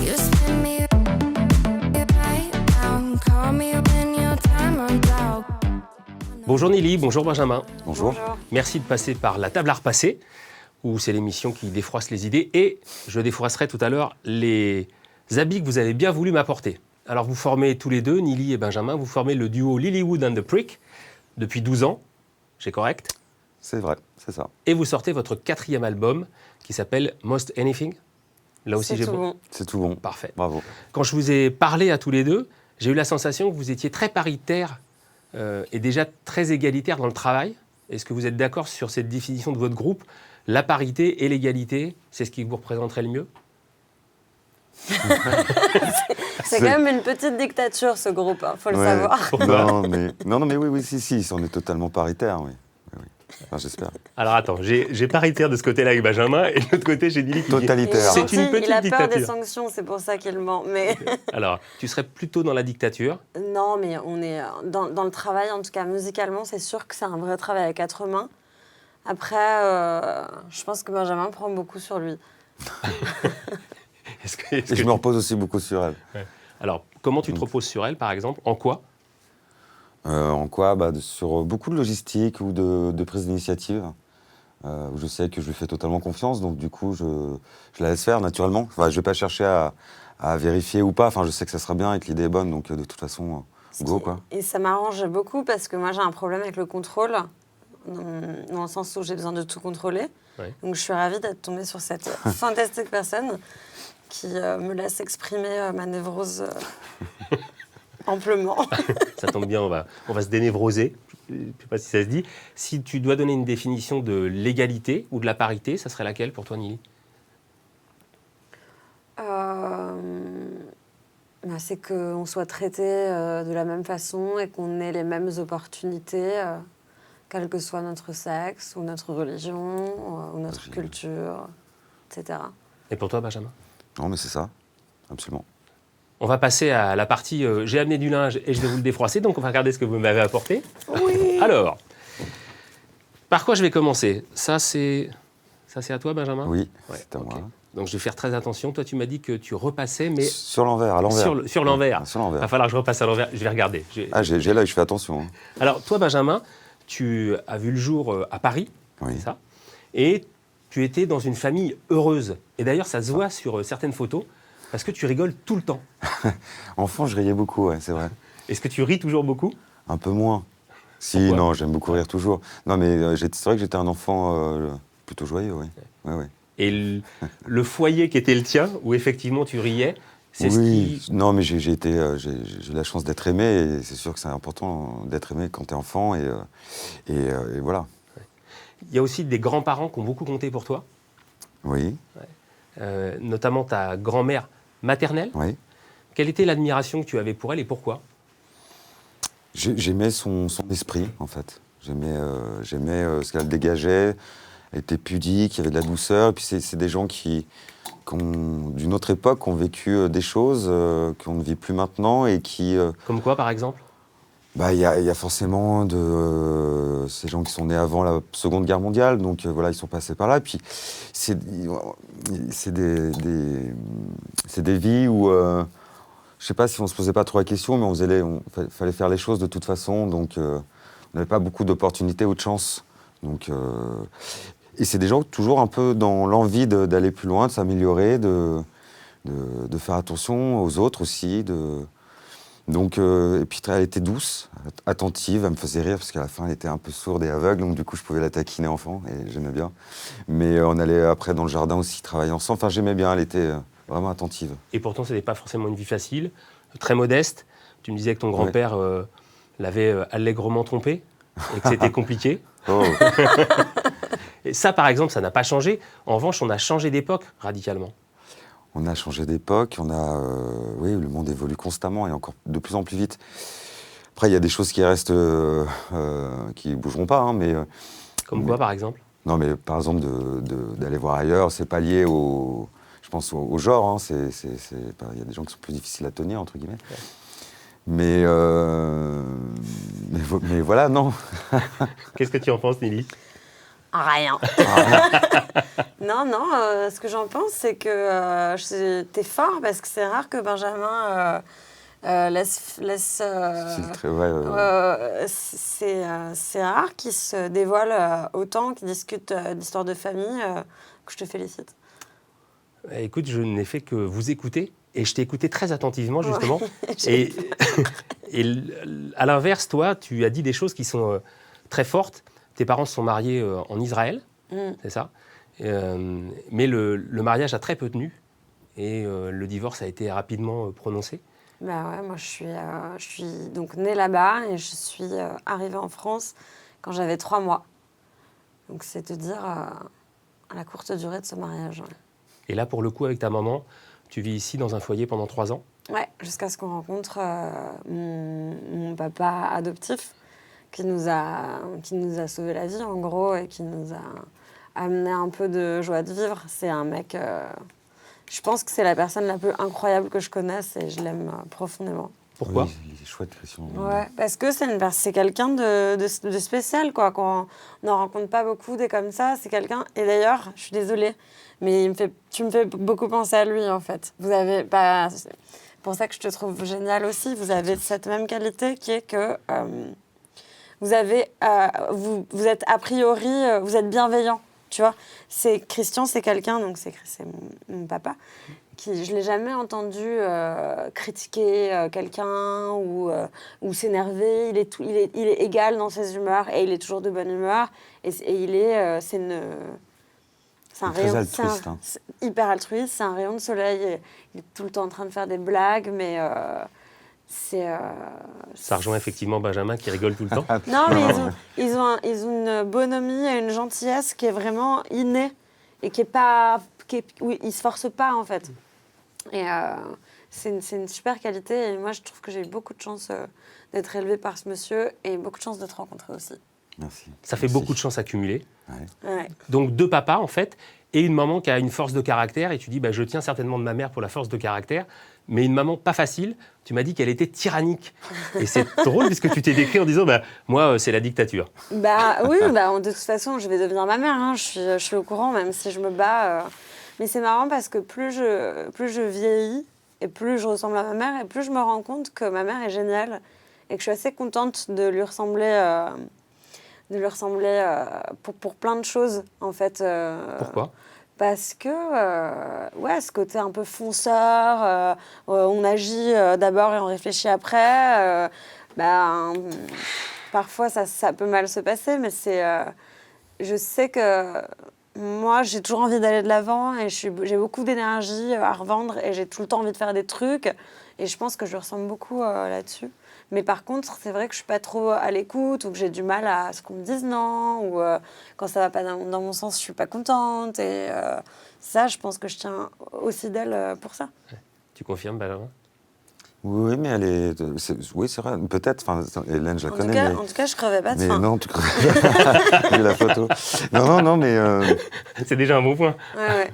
You spin me right round, call me when your time runs out. Bonjour Nelly, bonjour Benjamin. Bonjour. Merci de passer par la table à repasser, où c'est l'émission qui défroisse les idées. Et je défroisserai tout à l'heure les habits que vous avez bien voulu m'apporter. Alors vous formez tous les deux, Nelly et Benjamin, vous formez le duo Lilywood and the Prick depuis 12 ans, j'ai correct ? C'est vrai, c'est ça. Et vous sortez votre 4e album qui s'appelle Most Anything. Là aussi j'ai bon. C'est tout bon. Parfait. Bravo. Quand je vous ai parlé à tous les deux, j'ai eu la sensation que vous étiez très paritaires et déjà très égalitaires dans le travail. Est-ce que vous êtes d'accord sur cette définition de votre groupe ? La parité et l'égalité, c'est ce qui vous représenterait le mieux ? C'est quand même une petite dictature, ce groupe, faut le savoir. Non, mais oui, si, on est totalement paritaire, oui. Enfin, j'espère. Alors attends, j'ai paritaire de ce côté-là avec Benjamin, et de l'autre côté, j'ai Nelly qui dit... Totalitaire. C'est une petite il a peur dictature. des sanctions, c'est pour ça qu'il ment. Mais... Alors, tu serais plutôt dans la dictature ? Non, mais on est dans le travail, en tout cas musicalement, c'est sûr que c'est un vrai travail à 4 mains. Après, je pense que Benjamin prend beaucoup sur lui. Et je me repose aussi beaucoup sur elle. Ouais. Alors, comment tu te reposes sur elle, par exemple ? En quoi ? En quoi ? Sur beaucoup de logistique ou de prise d'initiative. Où je sais que je lui fais totalement confiance, donc du coup, je la laisse faire naturellement. Enfin, je ne vais pas chercher à vérifier ou pas. Enfin, je sais que ça sera bien et que l'idée est bonne, donc de toute façon, go, quoi. Et ça m'arrange beaucoup parce que moi, j'ai un problème avec le contrôle, dans le sens où j'ai besoin de tout contrôler. Ouais. Donc, je suis ravie d'être tombée sur cette fantastique personne qui me laisse exprimer ma névrose amplement. Ça tombe bien, on va se dénévroser. Je ne sais pas si ça se dit. Si tu dois donner une définition de l'égalité ou de la parité, ça serait laquelle pour toi, Nelly ? C'est qu'on soit traité de la même façon et qu'on ait les mêmes opportunités, quel que soit notre sexe ou notre religion ou notre culture, etc. Et pour toi, Benjamin ? Non, mais c'est ça, absolument. On va passer à la partie j'ai amené du linge et je vais vous le défroisser, donc on va regarder ce que vous m'avez apporté. Oui. Alors, par quoi je vais commencer ? Ça, c'est à toi, Benjamin ? Oui, Ouais, c'est à moi. ok. Donc je vais faire très attention. Toi, tu m'as dit que tu repassais, mais Sur l'envers, à l'envers. sur l'envers. Ouais, sur Il l'envers. va falloir que je repasse à l'envers. Je vais regarder. J'ai l'œil, je fais attention. Alors, toi, Benjamin, tu as vu le jour à Paris, Oui. c'est ça ? Et tu étais dans une famille heureuse. Et d'ailleurs, ça se voit sur certaines photos, parce que tu rigoles tout le temps. Enfant, je riais beaucoup, ouais, c'est vrai. Est-ce que tu ris toujours beaucoup ? Un peu moins. Si, Pourquoi ? non, j'aime beaucoup rire toujours. Non, mais c'est vrai que j'étais un enfant plutôt joyeux, oui. Ouais. Et le foyer qui était le tien, où effectivement tu riais, c'est oui, ce qui... non, mais j'ai eu la chance d'être aimé, et c'est sûr que c'est important d'être aimé quand t'es enfant, et voilà. Il y a aussi des grands-parents qui ont beaucoup compté pour toi, Oui, notamment ta grand-mère maternelle. oui. Quelle était l'admiration que tu avais pour elle et pourquoi ? J'aimais son esprit, en fait. J'aimais ce qu'elle dégageait. Elle était pudique, il y avait de la douceur. Et puis c'est des gens qui d'une autre époque, ont vécu des choses qu'on ne vit plus maintenant et qui... Comme quoi, par exemple ? Il y a forcément ces gens qui sont nés avant la Seconde Guerre mondiale, donc voilà, ils sont passés par là. Et puis, c'est des vies où, je ne sais pas si on ne se posait pas trop la question, mais fallait faire les choses de toute façon, donc on n'avait pas beaucoup d'opportunités ou de chance. Donc, et c'est des gens toujours un peu dans l'envie d'aller plus loin, de s'améliorer, de faire attention aux autres aussi, Donc, et puis elle était douce, attentive, elle me faisait rire parce qu'à la fin elle était un peu sourde et aveugle, donc du coup je pouvais la taquiner enfant et j'aimais bien. Mais on allait après dans le jardin aussi travailler ensemble, enfin j'aimais bien, elle était vraiment attentive. Et pourtant, ce n'était pas forcément une vie facile, très modeste. Tu me disais que ton grand-père l'avait allègrement trompé et que c'était compliqué. Oh. Et ça, par exemple, ça n'a pas changé. En revanche, on a changé d'époque radicalement. On a changé d'époque, oui, le monde évolue constamment et encore de plus en plus vite. Après, il y a des choses qui restent, qui ne bougeront pas, hein, mais... Comme quoi, par exemple ? Non, mais par exemple, d'aller voir ailleurs, c'est pas lié je pense, au genre, hein, il y a des gens qui sont plus difficiles à tenir, entre guillemets. Ouais. Mais voilà, non. Qu'est-ce que tu en penses, Nelly ? Rien. Non, ce que j'en pense, c'est que t'es fort parce que c'est rare que Benjamin laisse C'est très vrai. c'est rare qu'il se dévoile autant, qu'il discute d'histoires de famille, que je te félicite. Écoute, je n'ai fait que vous écouter et je t'ai écouté très attentivement, justement. Et, à l'inverse, toi, tu as dit des choses qui sont très fortes. Tes parents se sont mariés en Israël, c'est ça. Mais le mariage a très peu tenu et le divorce a été rapidement prononcé. Bah ouais, moi je suis donc née là-bas et je suis arrivée en France quand j'avais 3 mois. Donc c'est te dire la courte durée de ce mariage. Ouais. Et là, pour le coup, avec ta maman, tu vis ici dans un foyer pendant 3 ans. Ouais, jusqu'à ce qu'on rencontre mon papa adoptif qui nous a sauvé la vie en gros et qui nous a amené un peu de joie de vivre. C'est un mec, je pense que c'est la personne la plus incroyable que je connaisse et je l'aime profondément. Pourquoi ? Oui, il est chouette, Christian. Ouais, parce que c'est quelqu'un de spécial, quoi. Quand on n'en rencontre pas beaucoup des comme ça, c'est quelqu'un... Et d'ailleurs, je suis désolée, mais tu me fais beaucoup penser à lui, en fait. Vous avez... c'est pour ça que je te trouve génial aussi. Vous avez cette même qualité qui est que vous êtes a priori... vous êtes bienveillant, tu vois. Christian, c'est quelqu'un, donc c'est mon papa, qui, je ne l'ai jamais entendu critiquer quelqu'un ou s'énerver. Il est égal dans ses humeurs et il est toujours de bonne humeur. Et c'est un très rayon, altruiste. c'est hyper altruiste, c'est un rayon de soleil. Il est tout le temps en train de faire des blagues, mais Ça rejoint effectivement Benjamin qui rigole tout le temps. Non, mais ils ont une bonhomie et une gentillesse qui est vraiment innée et qui est pas... oui, ils se forcent pas, en fait. Et c'est une super qualité. Et moi, je trouve que j'ai eu beaucoup de chance d'être élevée par ce monsieur et beaucoup de chance de te rencontrer aussi. Merci. Ça fait beaucoup de chance accumulée. Ouais. Donc 2 papas, en fait, et une maman qui a une force de caractère. Et tu dis, bah, je tiens certainement de ma mère pour la force de caractère. Mais une maman pas facile. Tu m'as dit qu'elle était tyrannique. Et c'est drôle puisque tu t'es décrit en disant, bah, moi, c'est la dictature. Bah oui, de toute façon, je vais devenir ma mère. Hein. Je suis au courant, même si je me bats. Mais c'est marrant parce que plus je vieillis et plus je ressemble à ma mère et plus je me rends compte que ma mère est géniale et que je suis assez contente de lui ressembler, pour plein de choses, en fait. Pourquoi ? Parce que, ce côté un peu fonceur, on agit d'abord et on réfléchit après. Parfois, ça peut mal se passer, mais je sais que moi, j'ai toujours envie d'aller de l'avant et j'ai beaucoup d'énergie à revendre et j'ai tout le temps envie de faire des trucs. Et je pense que je lui ressemble beaucoup là-dessus. Mais par contre, c'est vrai que je suis pas trop à l'écoute ou que j'ai du mal à ce qu'on me dise non ou quand ça va pas dans mon sens, je suis pas contente. Et ça, je pense que je tiens aussi d'elle pour ça. Tu confirmes, Benjamin ? Oui, mais elle est... Oui, c'est vrai, peut-être. Enfin, Hélène, je la connais, mais... En tout cas, je crevais pas de Mais faim. non, tu crevais pas. J'ai la photo. Non, mais... C'est déjà un bon point. Ouais.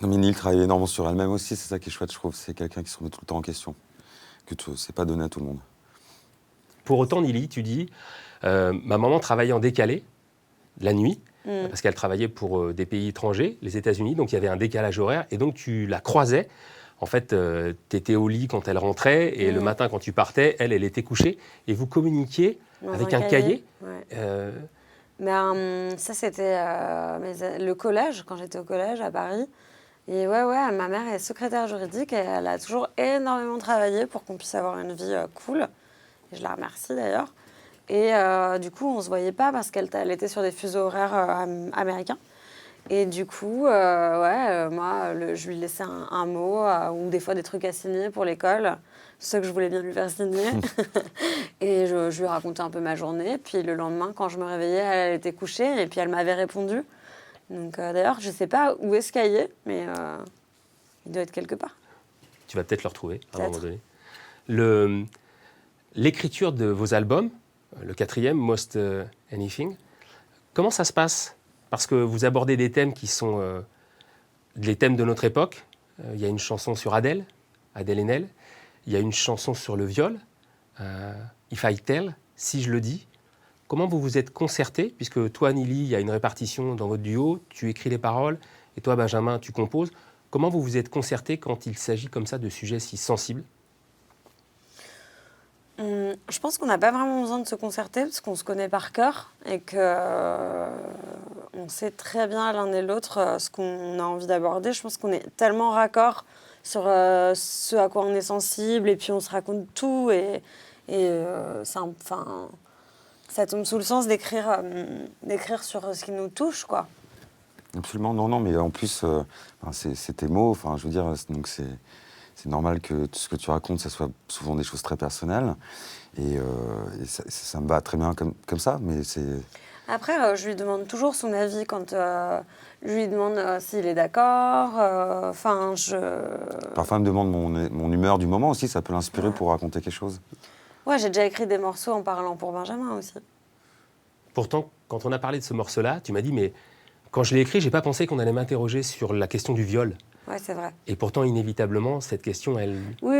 Non, mais Nil travaille énormément sur elle-même aussi, c'est ça qui est chouette, je trouve. C'est quelqu'un qui se remet tout le temps en question. C'est pas donné à tout le monde. Pour autant, Nili, tu dis, ma maman travaillait en décalé, la nuit, parce qu'elle travaillait pour des pays étrangers, les États-Unis, donc il y avait un décalage horaire, et donc tu la croisais. En fait, tu étais au lit quand elle rentrait, et le matin, quand tu partais, elle était couchée, et vous communiquiez avec un cahier. Ouais. Ça, c'était le collège, quand j'étais au collège à Paris. Et ma mère est secrétaire juridique et elle a toujours énormément travaillé pour qu'on puisse avoir une vie cool. Et je la remercie d'ailleurs. Et du coup, on ne se voyait pas parce qu'elle était sur des fuseaux horaires américains. Et du coup, moi, je lui laissais un mot ou des fois des trucs à signer pour l'école, ceux que je voulais bien lui faire signer. Et je lui racontais un peu ma journée. Puis le lendemain, quand je me réveillais, elle était couchée et puis elle m'avait répondu. Donc d'ailleurs, je ne sais pas où est ce cahier, mais il doit être quelque part. Tu vas peut-être le retrouver à un moment donné. L'écriture de vos albums, le 4e, Most Anything, comment ça se passe ? Parce que vous abordez des thèmes qui sont les thèmes de notre époque. Il y a une chanson sur Adèle Haenel. Il y a une chanson sur le viol, If I Tell, si je le dis. comment vous vous êtes concertés, puisque toi, Nili, il y a une répartition dans votre duo, tu écris les paroles, et toi, Benjamin, tu composes. Comment vous vous êtes concertés quand il s'agit comme ça de sujets si sensibles? Je pense qu'on n'a pas vraiment besoin de se concerter parce qu'on se connaît par cœur et qu'on sait très bien l'un et l'autre ce qu'on a envie d'aborder. Je pense qu'on est tellement raccord sur ce à quoi on est sensible et puis on se raconte tout ça tombe sous le sens d'écrire sur ce qui nous touche, quoi. Absolument, non, mais en plus, c'est tes mots, je veux dire, donc c'est normal que tout ce que tu racontes, ça soit souvent des choses très personnelles. Et ça me va très bien comme ça, mais c'est... Après, je lui demande toujours son avis quand je lui demande s'il est d'accord. Parfois, elle me demande mon humeur du moment aussi, ça peut l'inspirer pour raconter quelque chose. Ouais, j'ai déjà écrit des morceaux en parlant pour Benjamin aussi. Pourtant, quand on a parlé de ce morceau-là, tu m'as dit, mais quand je l'ai écrit, j'ai pas pensé qu'on allait m'interroger sur la question du viol. Ouais, c'est vrai. Et pourtant, inévitablement, cette question, elle Oui,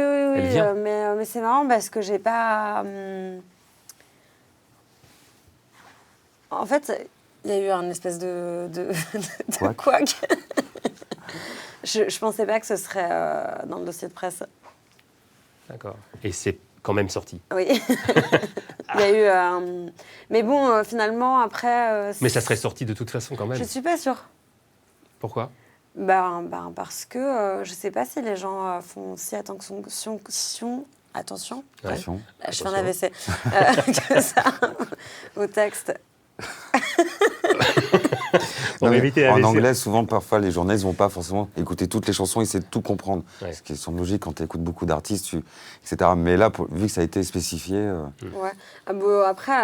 vient. mais c'est marrant parce que j'ai pas... En fait, il y a eu un espèce de couac. Je pensais pas que ce serait dans le dossier de presse. D'accord. Et c'est quand même sorti. Oui. Il y a eu... Mais bon, finalement, après... Mais ça serait sorti de toute façon quand même. Je suis pas sûre. Pourquoi ? Parce que je sais pas si les gens font si attention. Ouais. Là, je fais un AVC. Que ça, au texte. On va éviter la en AVC. anglais, souvent, parfois, les journalistes ne vont pas forcément écouter toutes les chansons, essayer de tout comprendre. Ouais. Ce qui semble logique quand tu écoutes beaucoup d'artistes, etc. Mais là, vu que ça a été spécifié... Ouais. Après,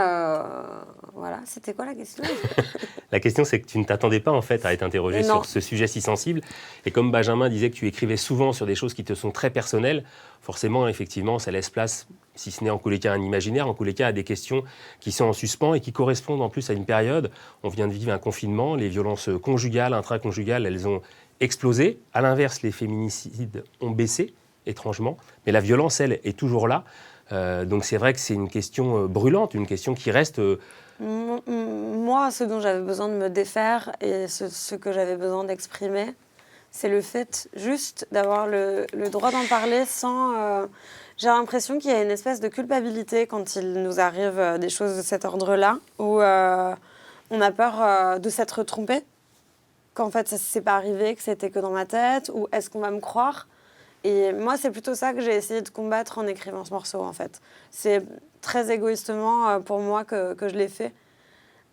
voilà, c'était quoi la question? La question, c'est que tu ne t'attendais pas en fait à être interrogé sur ce sujet si sensible. Et comme Benjamin disait que tu écrivais souvent sur des choses qui te sont très personnelles, forcément, effectivement, ça laisse place, si ce n'est en tous les cas un imaginaire, en tous les cas à des questions qui sont en suspens et qui correspondent en plus à une période. On vient de vivre un confinement, les violences conjugales, intraconjugales, elles ont explosé. À l'inverse, les féminicides ont baissé, étrangement. Mais la violence, elle, est toujours là. Donc c'est vrai que c'est une question brûlante, une question qui reste... Moi, ce dont j'avais besoin de me défaire et ce que j'avais besoin d'exprimer, c'est le fait juste d'avoir le droit d'en parler sans... J'ai l'impression qu'il y a une espèce de culpabilité quand il nous arrive des choses de cet ordre-là, où on a peur de s'être trompé, qu'en fait ça ne s'est pas arrivé, que c'était que dans ma tête, ou est-ce qu'on va me croire? Et moi, c'est plutôt ça que j'ai essayé de combattre en écrivant ce morceau, en fait. C'est très égoïstement pour moi que je l'ai fait.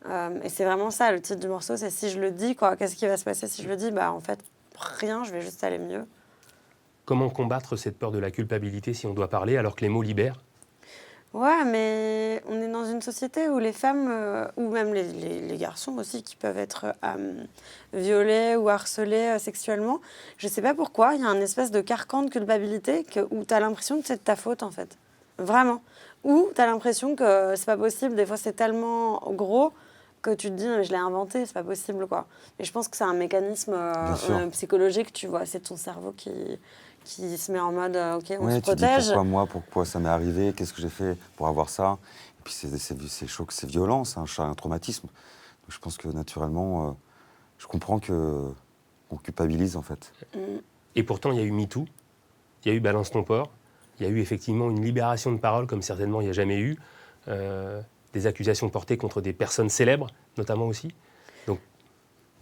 Et c'est vraiment ça, le titre du morceau, c'est si je le dis, quoi. Qu'est-ce qui va se passer si je le dis? En fait, rien, je vais juste aller mieux. Comment combattre cette peur de la culpabilité si on doit parler alors que les mots libèrent? Ouais, mais on est dans une société où les femmes, ou même les garçons aussi, qui peuvent être violés ou harcelés sexuellement, je sais pas pourquoi, il y a un espèce de carcan de culpabilité où tu as l'impression que c'est de ta faute, en fait. Vraiment. Ou tu as l'impression que c'est pas possible, des fois c'est tellement gros que tu te dis, mais je l'ai inventé, c'est pas possible, quoi. Et je pense que c'est un mécanisme psychologique, tu vois, c'est ton cerveau qui se met en mode, ok, on se protège. Dis pourquoi ça m'est arrivé, qu'est-ce que j'ai fait pour avoir ça. Et puis c'est choc, c'est violent, c'est un traumatisme. Donc je pense que naturellement, je comprends qu'on culpabilise en fait. Et pourtant, il y a eu MeToo, il y a eu Balance ton porc, il y a eu effectivement une libération de parole comme certainement il n'y a jamais eu, des accusations portées contre des personnes célèbres, notamment aussi. Donc,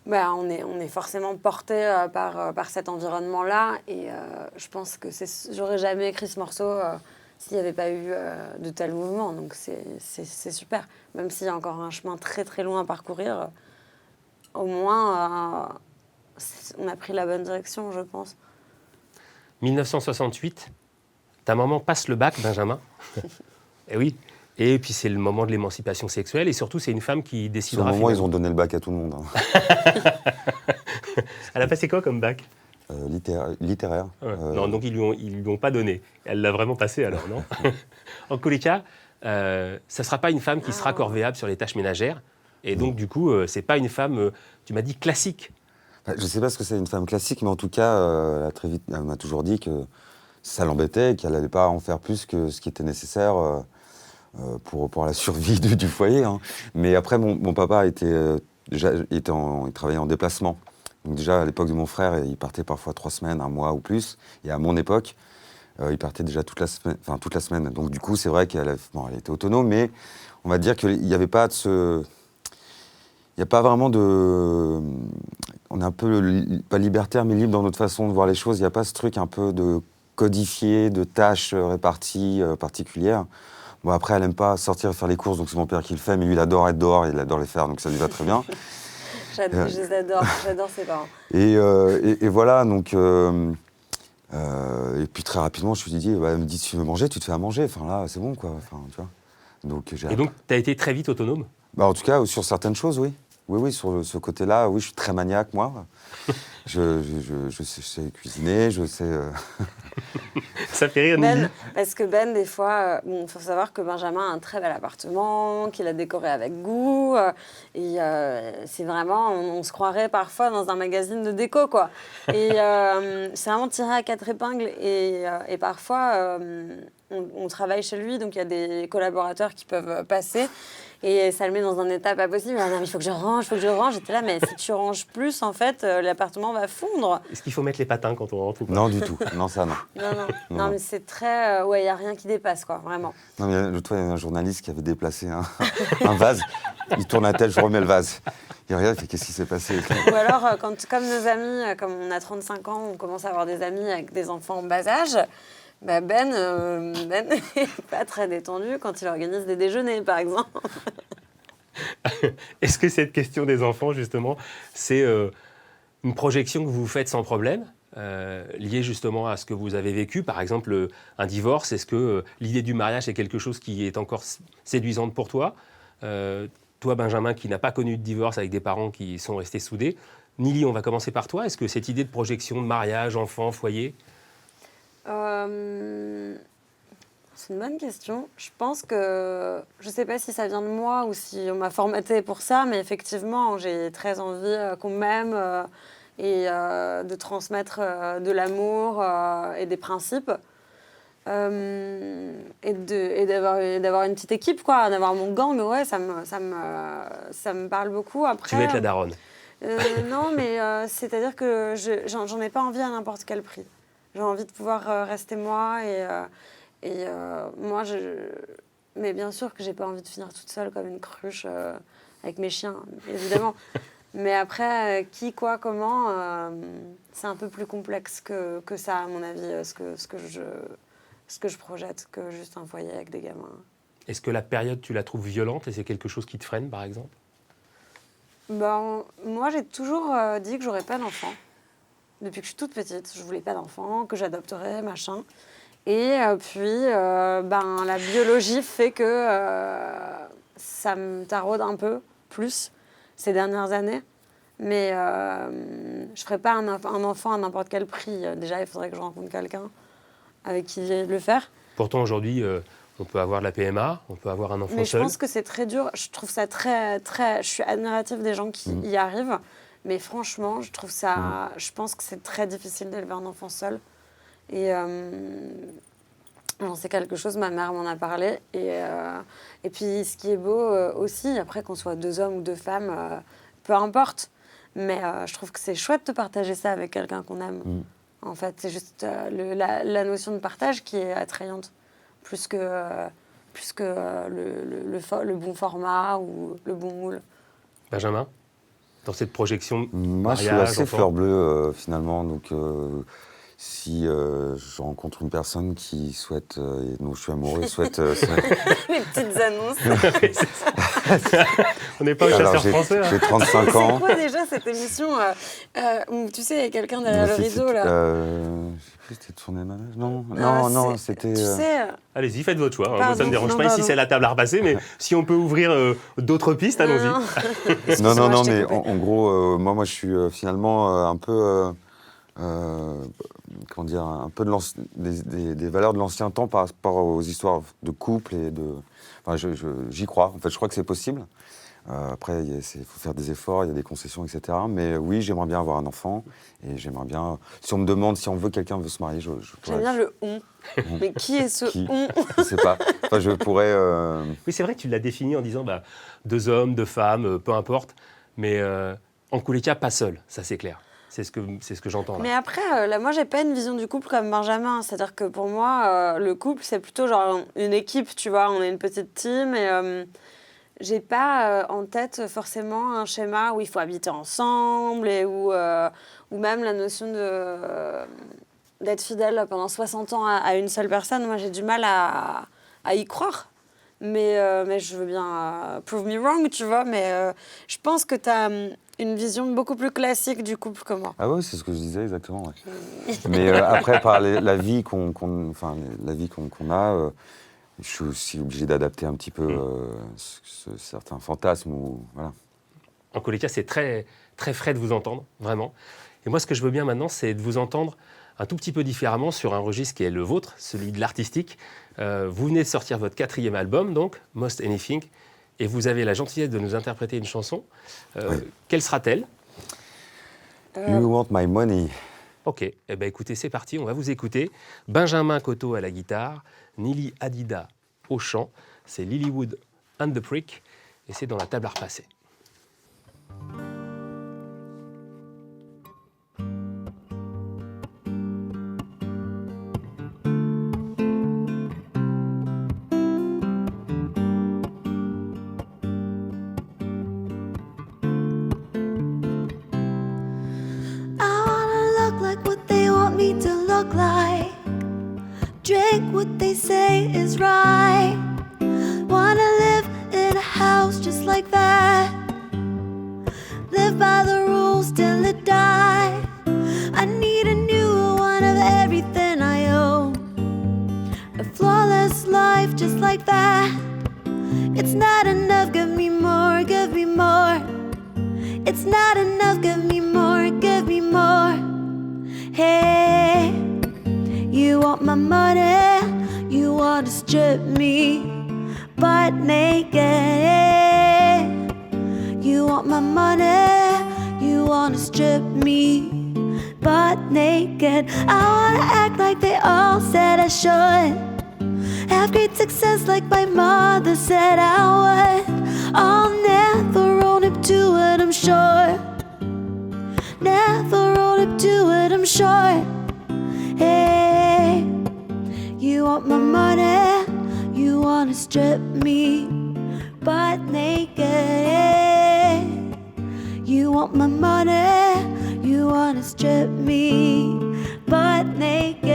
on est forcément porté par cet environnement-là et je pense que j'aurais jamais écrit ce morceau s'il n'y avait pas eu de tels mouvements. Donc c'est super. Même s'il y a encore un chemin très très loin à parcourir, au moins on a pris la bonne direction, je pense. 1968, ta maman passe le bac, Benjamin. Et oui. Et puis c'est le moment de l'émancipation sexuelle et surtout c'est une femme qui décidera... Au moment où ils ont donné le bac à tout le monde. Hein. Elle a passé quoi comme bac? Littéraire. Ouais. Non, donc ils lui ont pas donné. Elle l'a vraiment passé alors, non? En tous les cas, ça ne sera pas une femme qui sera corvéable sur les tâches ménagères. Et donc du coup, c'est pas une femme, tu m'as dit, classique. Je ne sais pas ce que c'est une femme classique, mais en tout cas, elle m'a toujours dit que ça l'embêtait, qu'elle n'allait pas en faire plus que ce qui était nécessaire pour la survie du foyer. Hein. Mais après, mon papa il travaillait en déplacement. Donc déjà, à l'époque de mon frère, il partait parfois 3 semaines, 1 mois ou plus. Et à mon époque, il partait déjà toute la semaine. Donc du coup, c'est vrai qu'elle elle était autonome, mais on va dire qu'il n'y avait pas de ce... Il n'y a pas vraiment de... On est un peu, pas libertaire, mais libre dans notre façon de voir les choses. Il n'y a pas ce truc un peu de codifié, de tâches réparties particulières. Bon, après, elle n'aime pas sortir et faire les courses, donc c'est mon père qui le fait, mais lui, il adore être dehors, il adore les faire, donc ça lui va très bien. J'adore ses parents. Et voilà, donc... et puis très rapidement, je me suis dit, elle me dit, tu veux manger, tu te fais à manger. Enfin là, c'est bon, quoi. Enfin, tu vois. Donc, Et donc, tu as été très vite autonome? En tout cas, sur certaines choses, oui. Oui, sur ce côté-là, oui, je suis très maniaque, moi. je sais cuisiner, je sais... Ça fait rire, Nili. Parce que Ben, des fois, il faut savoir que Benjamin a un très bel appartement, qu'il a décoré avec goût. Et c'est vraiment, on se croirait parfois dans un magazine de déco, quoi. Et c'est vraiment tiré à 4 épingles. Et parfois, on travaille chez lui, donc il y a des collaborateurs qui peuvent passer. Et ça le met dans un état pas possible. Ah, non, mais il faut que je range. J'étais là, mais si tu ranges plus, en fait, l'appartement va fondre. Est-ce qu'il faut mettre les patins quand on rentre ou pas? Non, du tout. Non, ça, non. Non, mais c'est très... ouais, il n'y a rien qui dépasse, quoi, vraiment. Non, mais l'autre fois, il y avait un journaliste qui avait déplacé un vase. Il tourne la tête, je remets le vase. Il regarde, il fait, qu'est-ce qui s'est passé? Ou alors, comme nos amis, comme on a 35 ans, on commence à avoir des amis avec des enfants en bas âge... Ben n'est pas très détendu quand il organise des déjeuners, par exemple. Est-ce que cette question des enfants, justement, c'est une projection que vous faites sans problème, liée justement à ce que vous avez vécu? Par exemple, un divorce, est-ce que l'idée du mariage est quelque chose qui est encore séduisante pour toi? Toi, Benjamin, qui n'a pas connu de divorce avec des parents qui sont restés soudés. Nili, on va commencer par toi. Est-ce que cette idée de projection de mariage, enfant, foyer... C'est une bonne question. Je pense que... Je ne sais pas si ça vient de moi ou si on m'a formaté pour ça, mais effectivement, j'ai très envie qu'on m'aime et de transmettre de l'amour et des principes. Et d'avoir une petite équipe, quoi, d'avoir mon gang, ouais, ça me parle beaucoup. Après, tu veux être la daronne? Non, mais c'est-à-dire que j'en ai pas envie à n'importe quel prix. J'ai envie de pouvoir rester moi et moi, mais bien sûr que j'ai pas envie de finir toute seule comme une cruche avec mes chiens, évidemment. Mais après, qui, quoi, comment, c'est un peu plus complexe que ça, à mon avis, ce que je projette, que juste un foyer avec des gamins. Est-ce que la période, tu la trouves violente et c'est quelque chose qui te freine, par exemple? Moi, j'ai toujours dit que j'aurais pas d'enfant. Depuis que je suis toute petite, je voulais pas d'enfant, que j'adopterais, machin. Et puis, la biologie fait que ça me taraude un peu plus ces dernières années. Mais je ferais pas un enfant à n'importe quel prix. Déjà, il faudrait que je rencontre quelqu'un avec qui le faire. Pourtant, aujourd'hui, on peut avoir de la PMA, on peut avoir un enfant seul. Mais seul. je pense que c'est très dur. Je trouve ça très... Je suis admirative des gens qui y arrivent. Mais franchement, je pense que c'est très difficile d'élever un enfant seul. Et c'est quelque chose, ma mère m'en a parlé. Et puis, ce qui est beau aussi, après qu'on soit 2 hommes ou 2 femmes, peu importe. Mais je trouve que c'est chouette de partager ça avec quelqu'un qu'on aime. En fait, c'est juste la notion de partage qui est attrayante. Plus que le bon format ou le bon moule. Benjamin, dans cette projection moi, mariage, je suis assez enfant. fleur bleue, finalement. Donc, si je rencontre une personne qui souhaite, et dont je suis amoureux, souhaite... Les petites annonces. On n'est pas au chasseur français. J'ai 35 ans. C'est quoi déjà cette émission où, tu sais, il y a quelqu'un derrière le rideau, là je sais plus, c'était tourné malade. Non, c'était... Tu sais... Allez-y, faites votre choix. Pardon, Moi, ça ne me dérange pas. pardon. Ici, c'est la table à repasser, mais si on peut ouvrir d'autres pistes, allons-y. Non, mais en gros, moi, je suis finalement un peu... comment dire, un peu des valeurs de l'ancien temps par rapport aux histoires de couple et de... Enfin, j'y crois. En fait, je crois que c'est possible. Après, il faut faire des efforts, il y a des concessions, etc. Mais oui, j'aimerais bien avoir un enfant. Et j'aimerais bien... Si on me demande, si on veut, quelqu'un veut se marier, je J'aime bien le on. Mais qui est ce Qui on? Je sais pas. Enfin, je pourrais... Oui, c'est vrai que tu l'as défini en disant 2 hommes, 2 femmes, peu importe. Mais en tous les cas, pas seul, ça c'est clair. C'est ce que j'entends là. Mais après, là, moi, j'ai pas une vision du couple comme Benjamin. C'est-à-dire que pour moi, le couple, c'est plutôt genre une équipe, tu vois. On est une petite team et j'ai pas en tête forcément un schéma où il faut habiter ensemble et où même la notion d'être fidèle pendant 60 ans à une seule personne. Moi, j'ai du mal à y croire. Mais je veux bien prove me wrong, tu vois. Mais je pense que tu as une vision beaucoup plus classique du couple que moi. Ah ouais, c'est ce que je disais exactement. Ouais. Mais après, par la vie qu'on a, je suis aussi obligé d'adapter un petit peu certains fantasmes. Voilà. En tous les cas, c'est très, très frais de vous entendre, vraiment. Et moi, ce que je veux bien maintenant, c'est de vous entendre un tout petit peu différemment sur un registre qui est le vôtre, celui de l'artistique. Vous venez de sortir votre 4e album, donc, Most Anything, et vous avez la gentillesse de nous interpréter une chanson. Oui. Quelle sera-t-elle? You want my money. Ok, eh ben écoutez, c'est parti, on va vous écouter. Benjamin Coteau à la guitare, Nili Hadida au chant, c'est Lilywood and the Prick, et c'est dans la table à repasser. I wanna look like what they want me to look like. Drink what they say is right. Wanna live in a house just like that. Live by the rules till I die. I need a new one of everything I own. A flawless life just like that. It's not enough, give me more, give me more. It's not enough, give me more, give me more. Hey, you want my money, you want to strip me butt naked. You want my money, you want to strip me butt naked. I wanna act like they all said I should. Have great success like my mother said I would. I'll never own up to it, I'm sure. Never own up to it, I'm sure. Hey, you want my money, you wanna strip me butt naked. You want my money, you wanna strip me butt naked.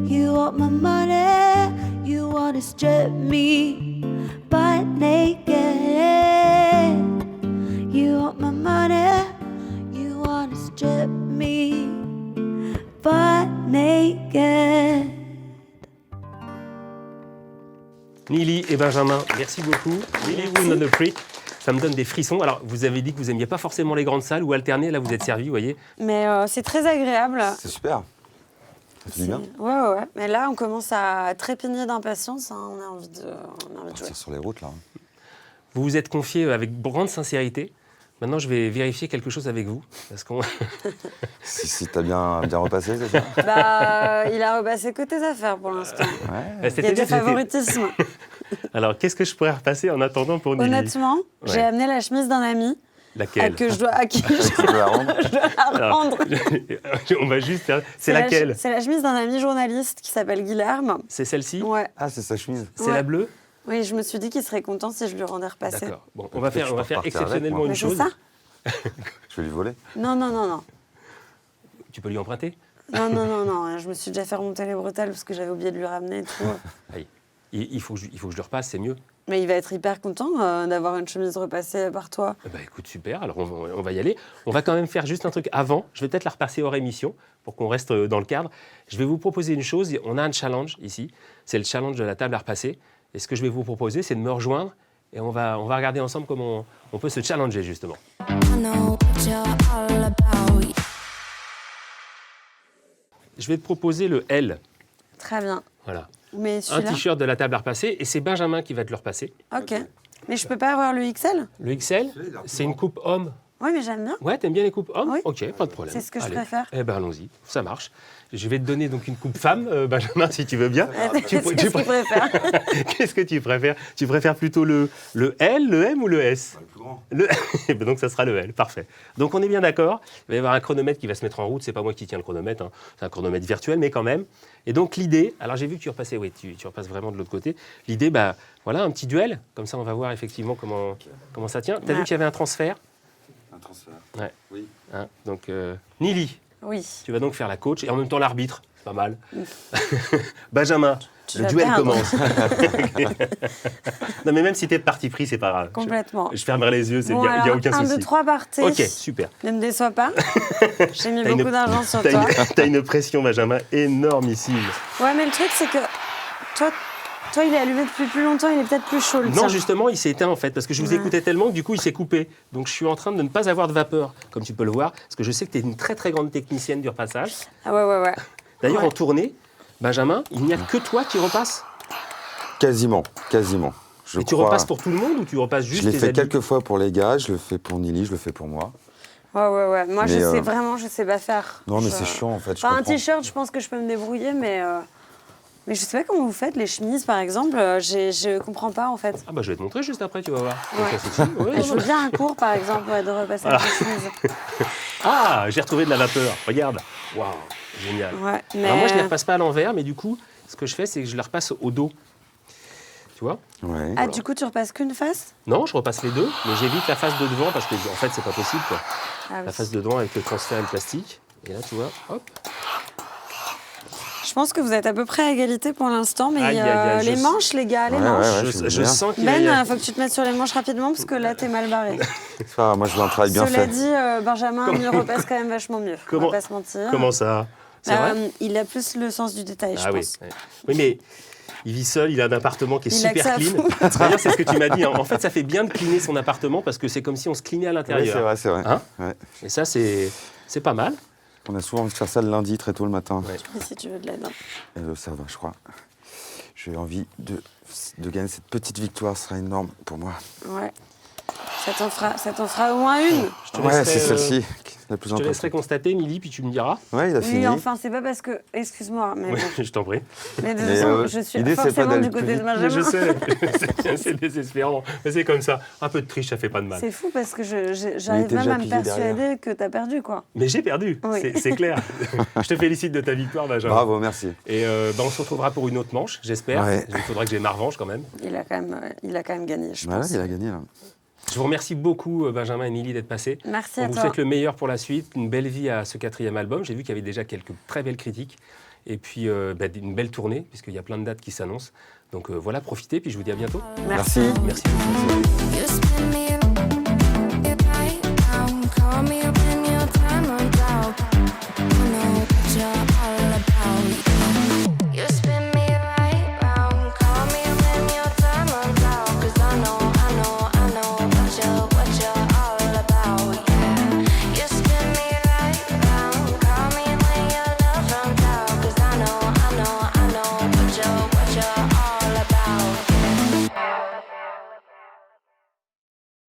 You want my money, you wanna strip me butt naked. You want my money, you wanna strip me butt naked. Nili et Benjamin, merci beaucoup. Lilywood and the Prick, ça me donne des frissons. Alors, vous avez dit que vous n'aimiez pas forcément les grandes salles ou alterner, là vous êtes servi, vous voyez. Mais c'est très agréable. C'est super. Ça fait du bien. Ouais. Mais là, on commence à trépigner d'impatience. Hein. On a envie de jouer. Partir sur les routes, là. Vous vous êtes confié avec grande sincérité. Maintenant, je vais vérifier quelque chose avec vous. Parce qu'on... Si t'as bien repassé, c'est ça? Il a repassé que tes affaires pour l'instant. Ouais. Il y a C'est-à-dire du que j'étais- favoritisme. Alors, qu'est-ce que je pourrais repasser en attendant pour Nili? Honnêtement, j'ai Ouais. amené la chemise d'un ami Laquelle? à qui je Tu peux la rendre? dois la Alors, rendre. on va juste faire... C'est laquelle? C'est la chemise d'un ami journaliste qui s'appelle Guilherme. C'est celle-ci? Ouais. Ah, c'est sa chemise. C'est Ouais. la bleue? Oui, je me suis dit qu'il serait content si je lui rendais repasser. D'accord. Bon, on va faire Tu peux repartir exceptionnellement avec, une Mais c'est chose. ça? Je vais lui voler. Non. Tu peux lui emprunter? Non. Je me suis déjà fait remonter les bretelles parce que j'avais oublié de lui ramener et tout. Allez. Il faut que je le repasse, c'est mieux. Mais il va être hyper content d'avoir une chemise repassée par toi. Bah écoute, super, alors on va y aller. On va quand même faire juste un truc avant. Je vais peut-être la repasser hors émission pour qu'on reste dans le cadre. Je vais vous proposer une chose. On a un challenge ici. C'est le challenge de la table à repasser. Et ce que je vais vous proposer, c'est de me rejoindre et on va regarder ensemble comment on peut se challenger justement. I know what you're all about. Je vais te proposer le L. Très bien. Voilà. Mais Un celui-là. t-shirt de la table à repasser et c'est Benjamin qui va te le repasser. Ok. Mais je peux pas avoir le XL? Le XL, c'est une coupe homme. Oui, mais j'aime bien. Ouais, t'aimes bien les coupes hommes? Oui. Ok, pas de problème. C'est ce que je Allez. préfère. Eh ben allons-y, ça marche. Je vais te donner donc une coupe femme, Benjamin, si tu veux bien. Qu'est-ce que tu préfères? Qu'est-ce que tu préfères? Tu préfères plutôt le L, le M ou le S? Le plus grand. Eh ben donc ça sera le L, parfait. Donc on est bien d'accord, il va y avoir un chronomètre qui va se mettre en route, c'est pas moi qui tiens le chronomètre, hein. C'est un chronomètre virtuel, mais quand même. Et donc l'idée, alors j'ai vu que tu repassais, oui, tu repasses vraiment de l'autre côté. L'idée, bah voilà, un petit duel, comme ça on va voir effectivement comment ça tient. T'as vu qu'il y avait un transfert? Un transfert. Ouais. Oui. Hein, donc Nili, Oui. tu vas donc faire la coach et en même temps l'arbitre, pas mal. Benjamin, Tu le vas duel perdre. commence. Non mais même si t'es de parti pris, c'est pas grave. Complètement. Je fermerai les yeux, il Bon, n'y a alors, aucun 1, souci. 2, 3 parties. Ok, super. Ne me déçois pas. J'ai mis T'as beaucoup une- d'argent sur T'as toi. t'as une pression, Benjamin, énormissime. Ouais, mais le truc, c'est que toi, il est allumé depuis plus longtemps, il est peut-être plus chaud, le Non, tien. justement, il s'est éteint en fait, parce que je vous Ouais. écoutais tellement que du coup, il s'est coupé. Donc, je suis en train de ne pas avoir de vapeur, comme tu peux le voir, parce que je sais que tu es une très très grande technicienne du repassage. Ah ouais. D'ailleurs, Ouais. en tournée, Benjamin, il n'y a que toi qui repasses. Quasiment. Je Et tu crois. repasses pour tout le monde ou tu repasses juste Je l'ai tes fait habits? quelques fois pour les gars, je le fais pour Nili, je le fais pour moi. Ouais. Moi, Mais, je sais pas faire. Non, mais Je- c'est chiant en fait. je Enfin, un comprends. t-shirt, je pense que je peux me débrouiller, mais je sais pas comment vous faites, les chemises, par exemple. Je comprends pas, en fait. Ah bah je vais te montrer juste après, tu vas voir. Ouais. Donc, ça, c'est cool. Ouais, Je veux bien un cours, par exemple, de repassage de chemise. Ah, j'ai retrouvé de la vapeur. Regarde. Waouh, génial. Ouais, mais... Alors moi, je ne les repasse pas à l'envers, mais du coup, ce que je fais, c'est que je les repasse au dos. Tu vois? Ouais. Ah, du coup, tu repasses qu'une face? Non, je repasse les deux, mais j'évite la face de devant parce que en fait, c'est pas possible, quoi. Ah, oui. La face de devant avec le transfert et le plastique. Et là, tu vois, hop. Je pense que vous êtes à peu près à égalité pour l'instant, mais Aïe, aïe, aïe, les je- manches, les gars, les Ouais, manches. ouais, je bien. sens qu'il y a... Ben, faut que tu te mettes sur les manches rapidement parce que là, t'es mal barré. C'est pas grave, moi je veux un travail bien Cela fait. dit, Benjamin, il repasse quand même vachement mieux. On Comment- va pas se mentir. Comment ça? C'est vrai? Il a plus le sens du détail, je Ah oui. pense. Ouais. Oui, mais il vit seul, il a un appartement qui est Il a que super ça à clean. foutre. D'ailleurs, c'est ce que tu m'as dit. Hein. En fait, ça fait bien de cleaner son appartement parce que c'est comme si on se cleanait à Oui, l'intérieur. c'est vrai. Hein Ouais. Et ça, c'est pas mal. On a souvent envie de faire ça le lundi très tôt le matin. Ouais. Et si tu veux de l'aide. Hein. Et ça va, je crois. J'ai envie de gagner cette petite victoire, ce sera énorme pour moi. Ouais. Ça t'en fera au moins une. Je te Ouais, laisserai, c'est celle-ci la plus Je te laisserai importante. constater, Milly, puis tu me diras. Ouais, il a fini. Oui, enfin, c'est pas parce que. Excuse-moi, mais Oui, bon. je t'en prie. Mais de toute Mais, façon, je suis l'idée, c'est pas forcément d'aller du plus côté de vite. Mais Benjamin. je sais, c'est désespérant. Mais c'est comme ça. Un peu de triche, ça fait pas de mal. C'est fou parce que Il j'arrive était même déjà à me plié persuader derrière. que t'as perdu, quoi. Mais j'ai perdu, Oui. c'est clair. Je te félicite de ta victoire, Benjamin. Bravo, merci. Et on se retrouvera pour une autre manche, j'espère. Ouais. Il faudra que j'ai ma revanche quand même. Il a quand même gagné, je Voilà, pense. il a gagné là. Je vous remercie beaucoup, Benjamin et Nili, d'être passés. Merci On à vous toi. souhaite le meilleur pour la suite, une belle vie à ce 4e album. J'ai vu qu'il y avait déjà quelques très belles critiques. Et puis une belle tournée, puisqu'il y a plein de dates qui s'annoncent. Donc voilà, profitez, puis je vous dis à bientôt. Merci. Merci beaucoup. You spin me